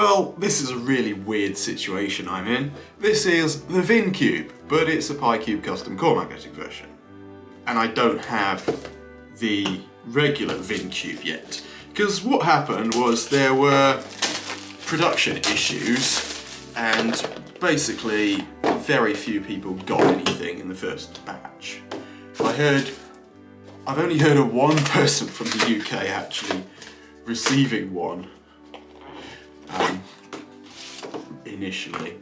Well, this is a really weird situation I'm in. This is the VinCube, but it's a PiCube custom core magnetic version. And I don't have the regular VinCube yet. Because what happened was there were production issues and basically very few people got anything in the first batch. I've only heard of one person from the UK actually receiving one initially.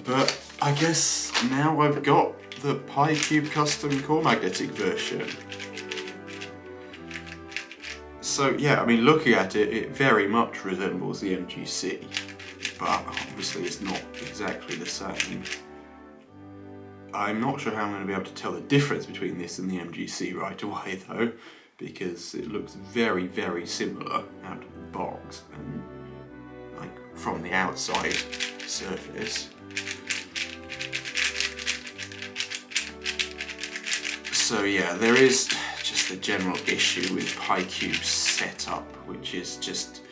But I guess now I've got the PiCube custom core magnetic version. So yeah, I mean, looking at it, it very much resembles the MGC, but obviously it's not exactly the same. I'm not sure how I'm going to be able to tell the difference between this and the MGC right away though, because it looks very, very similar out of the box and like from the outside surface. So yeah, there is just a general issue with PiCube's setup, which is just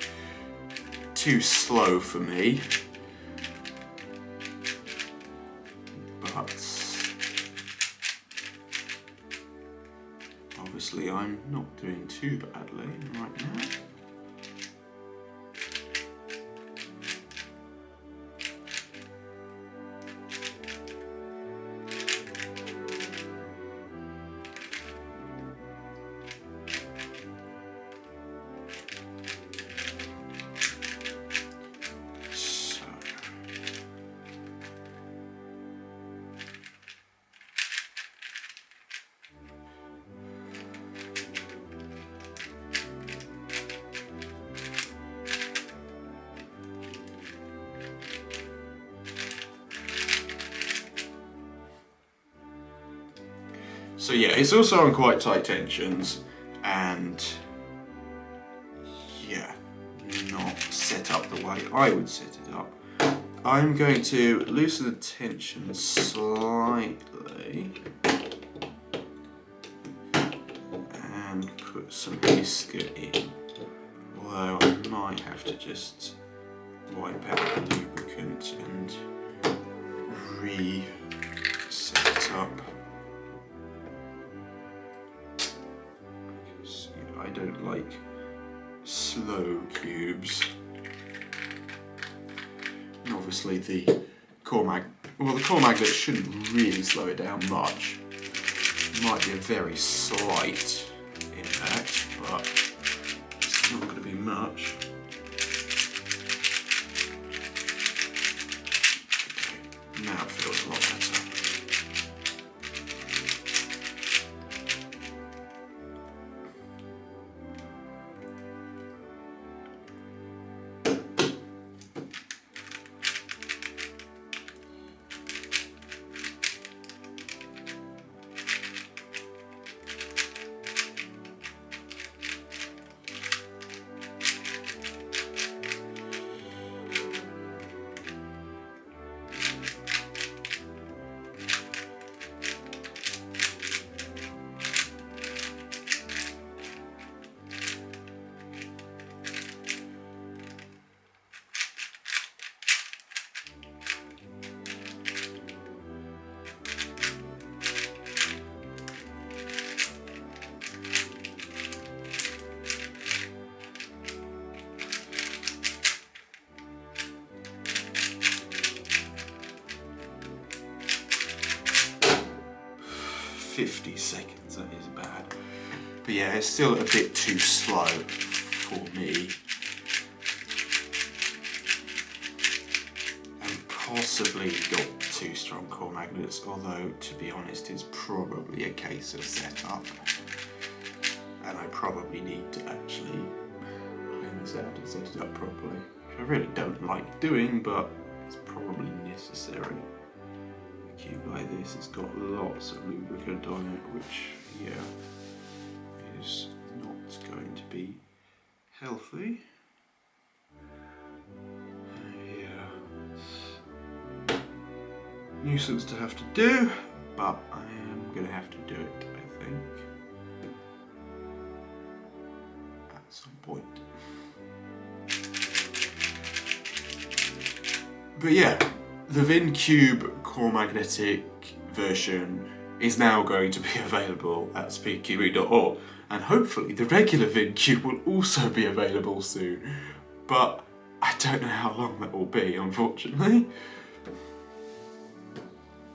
too slow for me. But obviously I'm not doing too badly right now. So yeah, it's also on quite tight tensions and yeah, not set up the way I would set it up. I'm going to loosen the tension slightly and put some whisker in, although I might have to just wipe out the lubricant and re-set it up. I don't like slow cubes. And obviously the core magnet shouldn't really slow it down much. It might be a very slight impact, but it's not going to be much. Okay, now it feels a lot better. .50 seconds, that is bad. But yeah, it's still a bit too slow for me. And possibly got too strong core magnets, although to be honest it's probably a case of setup. And I probably need to actually clean this out and set it up properly. Which I really don't like doing, but it's probably necessary. A cube like this has got lots of lubricant on it, which, yeah, is not going to be healthy. Yeah, nuisance to have to do, but I am going to have to do it, I think, at some point. But yeah, the VinCube core magnetic version is now going to be available at speedcube.org, and hopefully the regular VinCube will also be available soon, but I don't know how long that will be, unfortunately.